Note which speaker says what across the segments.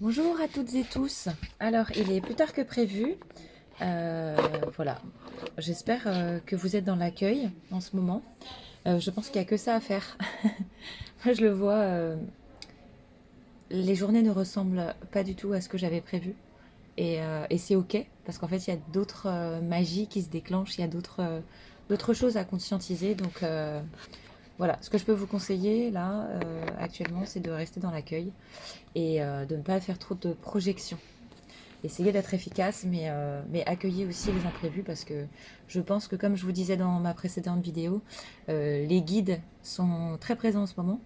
Speaker 1: Bonjour à toutes et tous. Alors, il est plus tard que prévu. Voilà. J'espère que vous êtes dans l'accueil en ce moment. Je pense qu'il n'y a que ça à faire. Moi, je le vois. Les journées ne ressemblent pas du tout à ce que j'avais prévu. Et c'est OK, parce qu'en fait, il y a d'autres magies qui se déclenchent. Il y a d'autres choses à conscientiser. Donc, voilà. Ce que je peux vous conseiller, là, actuellement, c'est de rester dans l'accueil et de ne pas faire trop de projections. Essayez d'être efficace, mais accueillez aussi les imprévus parce que je pense que, comme je vous disais dans ma précédente vidéo, les guides sont très présents en ce moment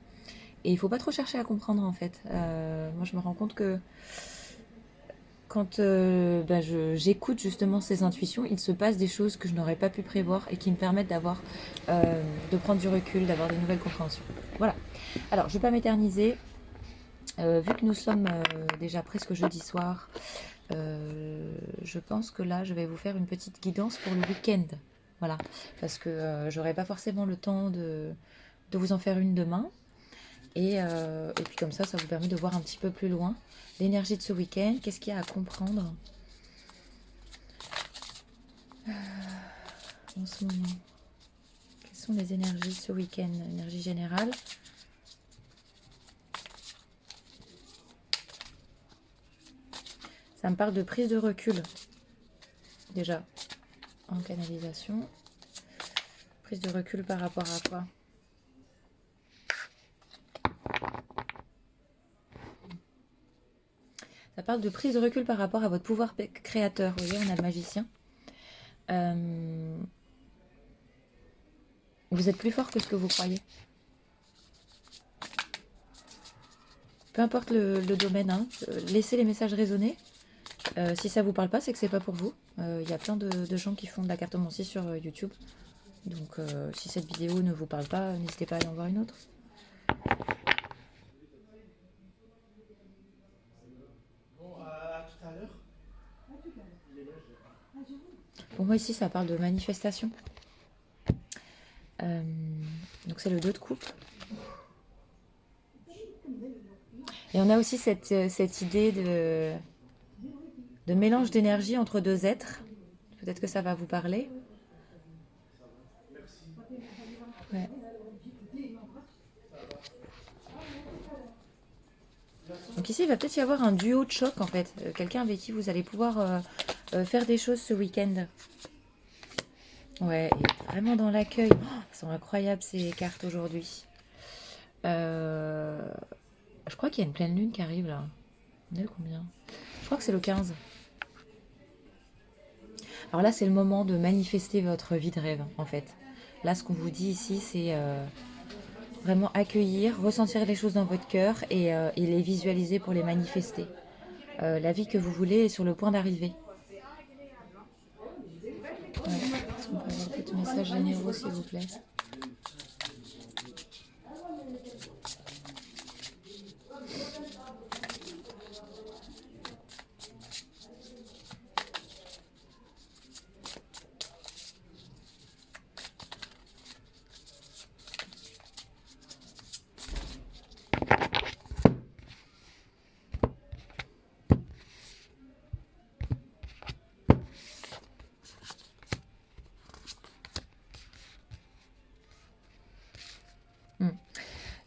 Speaker 1: et il ne faut pas trop chercher à comprendre en fait. Moi, je me rends compte que quand j'écoute justement ces intuitions, il se passe des choses que je n'aurais pas pu prévoir et qui me permettent de prendre du recul, d'avoir de nouvelles compréhensions. Voilà. Alors, je ne vais pas m'éterniser. Vu que nous sommes déjà presque jeudi soir, je pense que là, je vais vous faire une petite guidance pour le week-end. Voilà, parce que j'aurai pas forcément le temps de vous en faire une demain. Et puis comme ça vous permet de voir un petit peu plus loin l'énergie de ce week-end. Qu'est-ce qu'il y a à comprendre en ce moment? Quelles sont les énergies de ce week-end? Énergie générale. Ça me parle de prise de recul. Déjà, en canalisation. Prise de recul par rapport à quoi? Ça parle de prise de recul par rapport à votre pouvoir créateur. Vous voyez, on a le magicien. Vous êtes plus fort que ce que vous croyez. Peu importe le domaine, hein, laissez les messages résonner. Si ça vous parle pas, c'est que c'est pas pour vous. Il y a plein de gens qui font de la cartomancie sur YouTube. Donc si cette vidéo ne vous parle pas, n'hésitez pas à aller en voir une autre. Pour moi ici ça parle de manifestation. Donc c'est le 2 de coupe. Et on a aussi cette idée de mélange d'énergie entre deux êtres. Peut-être que ça va vous parler. Ouais. Donc ici, il va peut-être y avoir un duo de choc en fait. Quelqu'un avec qui vous allez pouvoir faire des choses ce week-end. Ouais, et vraiment dans l'accueil. Oh, elles sont incroyables ces cartes aujourd'hui. Je crois qu'il y a une pleine lune qui arrive là. On est le combien? Je crois que c'est le 15. Alors là, c'est le moment de manifester votre vie de rêve en fait. Là, ce qu'on vous dit ici, c'est vraiment accueillir, ressentir les choses dans votre cœur et les visualiser pour les manifester. La vie que vous voulez est sur le point d'arriver. Ouais. Est-ce qu'on peut avoir peut-être un message généraux, s'il vous plaît?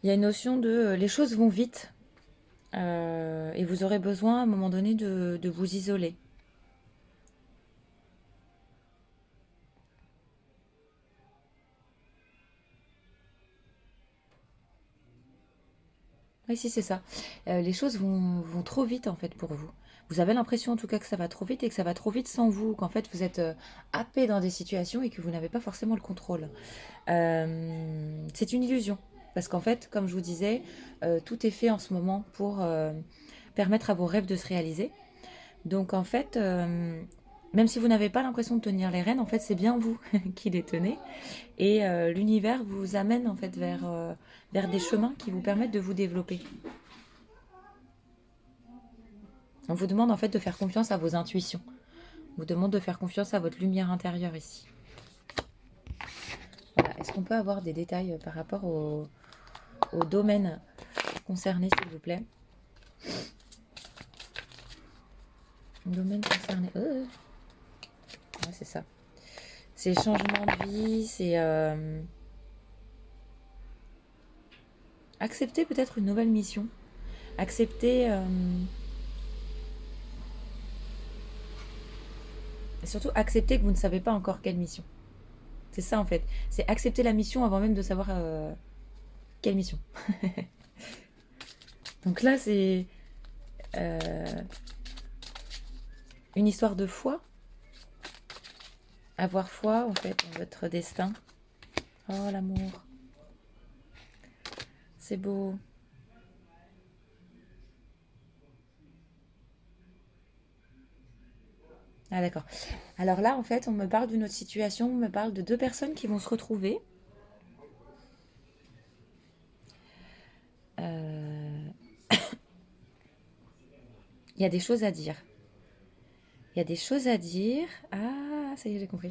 Speaker 1: Il y a une notion de les choses vont vite et vous aurez besoin à un moment donné de vous isoler. Oui, si, c'est ça. Les choses vont trop vite en fait pour vous. Vous avez l'impression en tout cas que ça va trop vite et que ça va trop vite sans vous, qu'en fait vous êtes happé dans des situations et que vous n'avez pas forcément le contrôle. C'est une illusion. Parce qu'en fait, comme je vous disais, tout est fait en ce moment pour permettre à vos rêves de se réaliser. Donc en fait, même si vous n'avez pas l'impression de tenir les rênes, en fait c'est bien vous qui les tenez. Et l'univers vous amène en fait vers des chemins qui vous permettent de vous développer. On vous demande en fait de faire confiance à vos intuitions. On vous demande de faire confiance à votre lumière intérieure ici. Voilà. Est-ce qu'on peut avoir des détails par rapport au domaine concerné, s'il vous plaît? Domaine concerné. Ouais, c'est ça. C'est changement de vie, c'est accepter peut-être une nouvelle mission. Accepter... et surtout accepter que vous ne savez pas encore quelle mission. C'est ça en fait. C'est accepter la mission avant même de savoir quelle mission. Donc là, c'est une histoire de foi. Avoir foi en fait en votre destin. Oh l'amour. C'est beau. Ah d'accord. Alors là, en fait, on me parle d'une autre situation. On me parle de deux personnes qui vont se retrouver. Euh, Il y a des choses à dire. Il y a des choses à dire. Ah, ça y est, j'ai compris.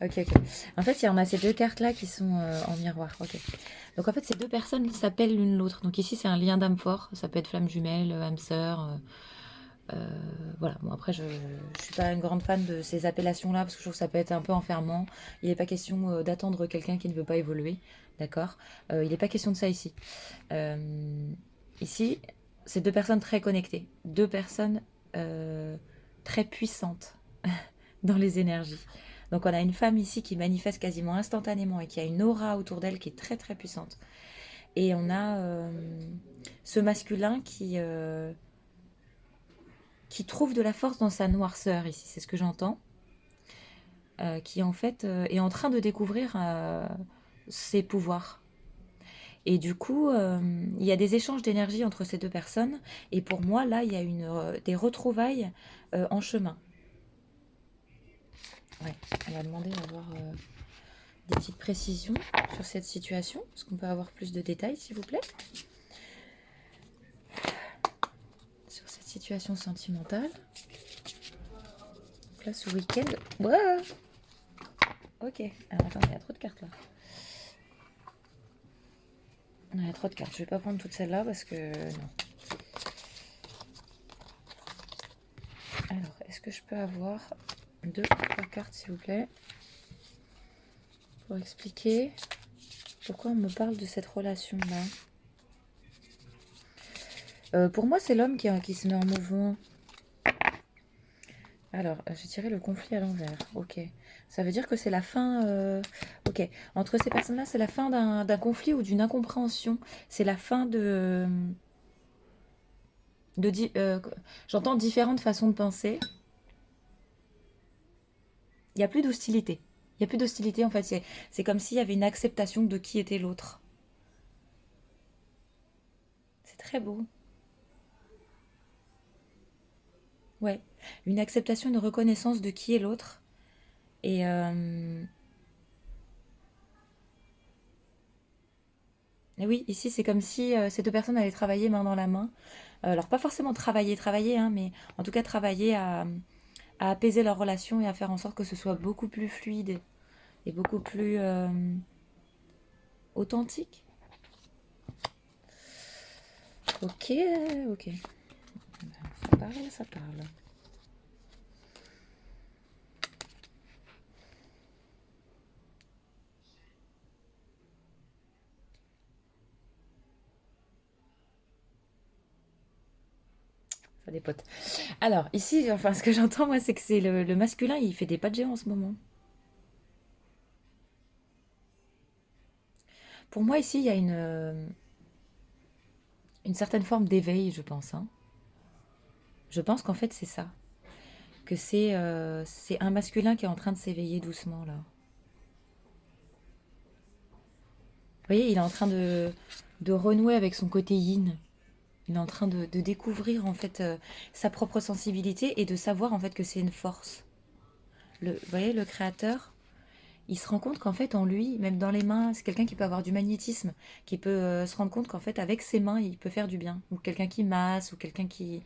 Speaker 1: Ok, ok. En fait, il y en a ces deux cartes-là qui sont en miroir. Ok. Donc en fait, ces deux personnes s'appellent l'une l'autre. Donc ici, c'est un lien d'âme fort. Ça peut être flamme jumelle, âme sœur. Voilà. Bon, après, je ne suis pas une grande fan de ces appellations-là parce que je trouve que ça peut être un peu enfermant. Il n'est pas question d'attendre quelqu'un qui ne veut pas évoluer. D'accord. Il n'est pas question de ça ici. Euh, Ici, c'est deux personnes très connectées. Deux personnes très puissantes dans les énergies. Donc on a une femme ici qui manifeste quasiment instantanément et qui a une aura autour d'elle qui est très très puissante. Et on a ce masculin qui trouve de la force dans sa noirceur ici, c'est ce que j'entends, qui en fait est en train de découvrir ses pouvoirs. Et du coup, il y a des échanges d'énergie entre ces deux personnes. Et pour moi, là, il y a des retrouvailles en chemin. Ouais, on va demander d'avoir des petites précisions sur cette situation. Est-ce qu'on peut avoir plus de détails, s'il vous plaît? Sur cette situation sentimentale. Donc là, ce week-end... Ouais. Ok. Alors, attends, il y a trop de cartes, là. Non, il y a trop de cartes. Je vais pas prendre toutes celles-là, parce que... Non. Alors, est-ce que je peux avoir 2 ou 3 cartes, s'il vous plaît, pour expliquer pourquoi on me parle de cette relation-là? Pour moi, c'est l'homme qui se met en mouvement. Alors, j'ai tiré le conflit à l'envers. Ok. Ça veut dire que c'est la fin... Ok. Entre ces personnes-là, c'est la fin d'un conflit ou d'une incompréhension. C'est la fin de j'entends différentes façons de penser. Il n'y a plus d'hostilité. Il n'y a plus d'hostilité, en fait. C'est comme s'il y avait une acceptation de qui était l'autre. C'est très beau. Ouais. Une acceptation, une reconnaissance de qui est l'autre. Et, et oui, ici, c'est comme si ces deux personnes allaient travailler main dans la main. Alors, pas forcément travailler, hein, mais en tout cas travailler à apaiser leur relation et à faire en sorte que ce soit beaucoup plus fluide et beaucoup plus authentique. Ok, ok. Ça parle, ça parle. Ça dépote. Alors, ici, enfin, ce que j'entends, moi, c'est que c'est le masculin, il fait des pas de géant en ce moment. Pour moi, ici, il y a une certaine forme d'éveil, je pense, hein. Je pense qu'en fait, c'est ça. Que c'est un masculin qui est en train de s'éveiller doucement, là. Vous voyez, il est en train de renouer avec son côté yin. Il est en train de découvrir, en fait, sa propre sensibilité et de savoir, en fait, que c'est une force. Vous voyez, le créateur, il se rend compte qu'en fait, en lui, même dans les mains, c'est quelqu'un qui peut avoir du magnétisme, qui peut se rendre compte qu'en fait, avec ses mains, il peut faire du bien. Ou quelqu'un qui masse, ou quelqu'un qui...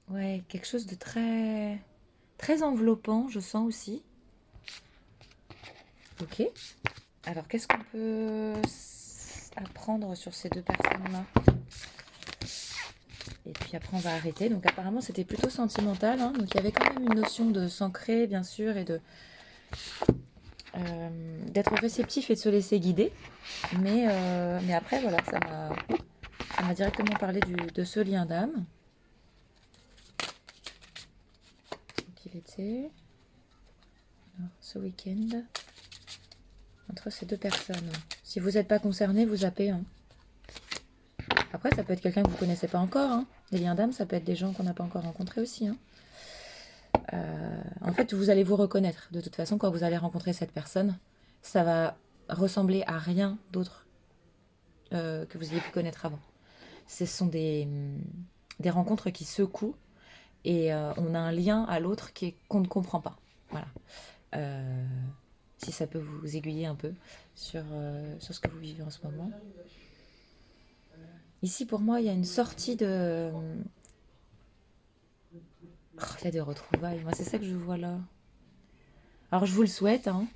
Speaker 1: Ouais, quelque chose de très... très enveloppant, je sens aussi. Ok. Alors, qu'est-ce qu'on peut apprendre sur ces deux personnes-là? Et puis, puis après on va arrêter. Donc apparemment c'était plutôt sentimental, hein. Donc il y avait quand même une notion de s'ancrer bien sûr et de d'être réceptif et de se laisser guider. Mais après voilà, ça m'a directement parlé de ce lien d'âme. Donc il était alors, ce week-end entre ces deux personnes. Si vous n'êtes pas concerné, vous zappez, hein. Après, ça peut être quelqu'un que vous ne connaissez pas encore, hein. Les liens d'âme, ça peut être des gens qu'on n'a pas encore rencontrés aussi, hein. En fait, vous allez vous reconnaître. De toute façon, quand vous allez rencontrer cette personne, ça va ressembler à rien d'autre que vous ayez pu connaître avant. Ce sont des rencontres qui secouent et on a un lien à l'autre qu'on ne comprend pas. Voilà. Si ça peut vous aiguiller un peu sur ce que vous vivez en ce moment. Ici, pour moi, il y a une sortie de... Oh, il y a des retrouvailles. Moi, c'est ça que je vois là. Alors, je vous le souhaite, hein.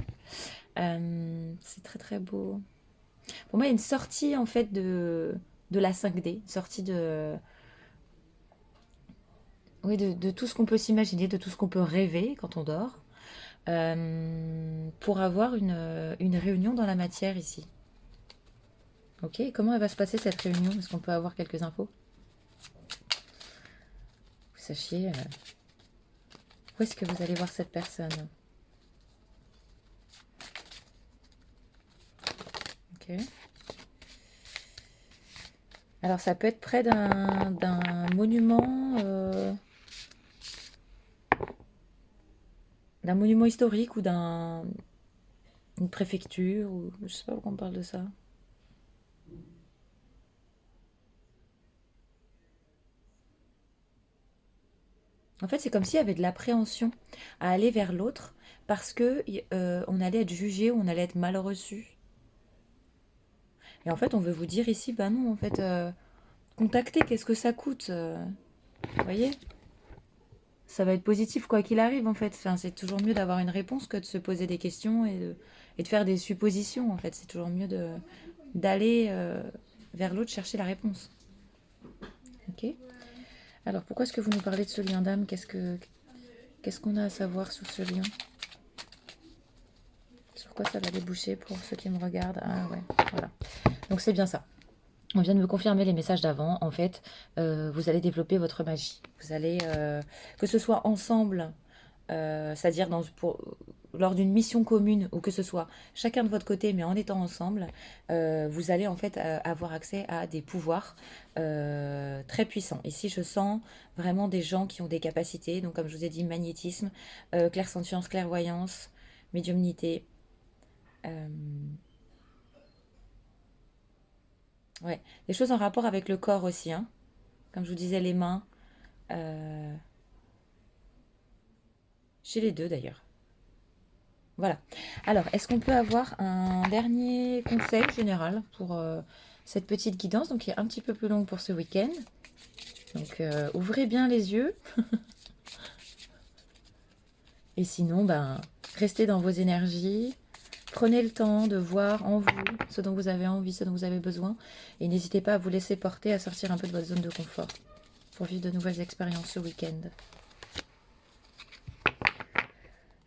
Speaker 1: C'est très, très beau. Pour moi, il y a une sortie, en fait, de la 5D. Une sortie de... Oui, de tout ce qu'on peut s'imaginer, de tout ce qu'on peut rêver quand on dort. Pour avoir une réunion dans la matière ici. Ok, comment elle va se passer cette réunion? Est-ce qu'on peut avoir quelques infos? Vous sachiez où est-ce que vous allez voir cette personne? Ok. Alors ça peut être près d'un monument, historique ou une préfecture ou je sais pas pourquoi on parle de ça. En fait, c'est comme s'il y avait de l'appréhension à aller vers l'autre parce que on allait être jugé ou on allait être mal reçu. Et en fait, on veut vous dire ici, bah non, en fait, contacter, qu'est-ce que ça coûte vous voyez? Ça va être positif quoi qu'il arrive en fait. Enfin, c'est toujours mieux d'avoir une réponse que de se poser des questions et de faire des suppositions en fait. C'est toujours mieux d'aller vers l'autre chercher la réponse. Ok. Alors pourquoi est-ce que vous nous parlez de ce lien d'âme? Qu'est-ce qu'on a à savoir sur ce lien? Sur quoi ça va déboucher pour ceux qui me regardent? Ah ouais, voilà. Donc c'est bien ça. On vient de me confirmer les messages d'avant. En fait, vous allez développer votre magie. Vous allez, que ce soit ensemble, c'est-à-dire lors d'une mission commune, ou que ce soit chacun de votre côté, mais en étant ensemble, vous allez en fait avoir accès à des pouvoirs très puissants. Ici, je sens vraiment des gens qui ont des capacités, donc comme je vous ai dit, magnétisme, clairsentience, clairvoyance, médiumnité. euh, ouais, des choses en rapport avec le corps aussi, hein. Comme je vous disais, les mains, euh, chez les deux d'ailleurs. Voilà. Alors, est-ce qu'on peut avoir un dernier conseil général pour cette petite guidance, donc qui est un petit peu plus longue pour ce week-end. Donc, ouvrez bien les yeux. Et sinon, ben, restez dans vos énergies. Prenez le temps de voir en vous ce dont vous avez envie, ce dont vous avez besoin. Et n'hésitez pas à vous laisser porter, à sortir un peu de votre zone de confort pour vivre de nouvelles expériences ce week-end.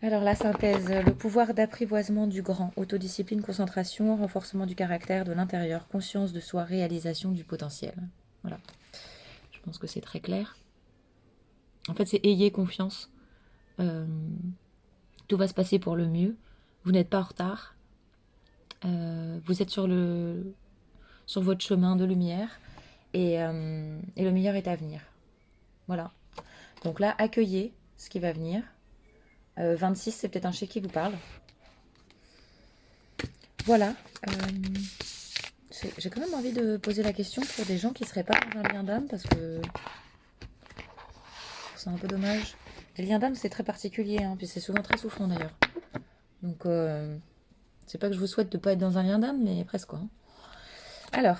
Speaker 1: Alors la synthèse, le pouvoir d'apprivoisement du grand, autodiscipline, concentration, renforcement du caractère, de l'intérieur, conscience de soi, réalisation du potentiel. Voilà, je pense que c'est très clair. En fait, c'est ayez confiance. Euh, tout va se passer pour le mieux. Vous n'êtes pas en retard. Vous êtes sur votre chemin de lumière et le meilleur est à venir. Voilà. Donc là, accueillez ce qui va venir. 26, c'est peut-être un chez qui vous parle. Voilà. J'ai quand même envie de poser la question pour des gens qui ne seraient pas dans un lien d'âme parce que c'est un peu dommage. Les liens d'âme, c'est très particulier, hein, puis c'est souvent très souffrant d'ailleurs. Donc, c'est pas que je vous souhaite de ne pas être dans un lien d'âme, mais presque quoi. Alors,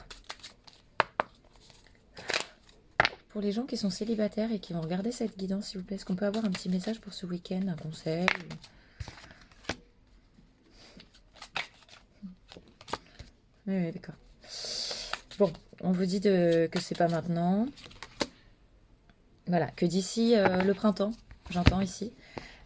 Speaker 1: pour les gens qui sont célibataires et qui vont regarder cette guidance, s'il vous plaît, est-ce qu'on peut avoir un petit message pour ce week-end, un conseil Oui, d'accord. Bon, on vous dit que c'est pas maintenant. Voilà, que d'ici le printemps, j'entends ici.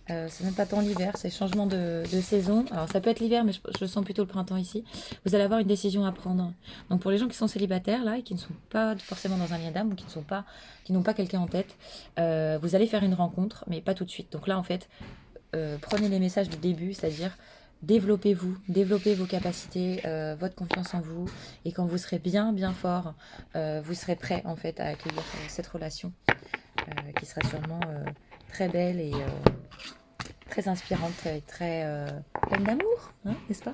Speaker 1: C'est même pas tant l'hiver, c'est le changement de saison. Alors ça peut être l'hiver, mais je sens plutôt le printemps ici. Vous allez avoir une décision à prendre. Donc pour les gens qui sont célibataires là et qui ne sont pas forcément dans un lien d'âme ou qui n'ont pas quelqu'un en tête, vous allez faire une rencontre, mais pas tout de suite. Donc là en fait, prenez les messages du début, c'est-à-dire développez-vous, développez vos capacités, votre confiance en vous, et quand vous serez bien fort, vous serez prêt en fait à accueillir cette relation qui sera sûrement très belle et très inspirante et très pleine d'amour, hein, n'est-ce pas?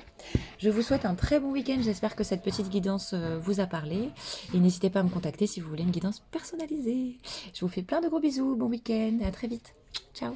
Speaker 1: Je vous souhaite un très bon week-end, j'espère que cette petite guidance vous a parlé, et n'hésitez pas à me contacter si vous voulez une guidance personnalisée. Je vous fais plein de gros bisous, bon week-end, et à très vite. Ciao!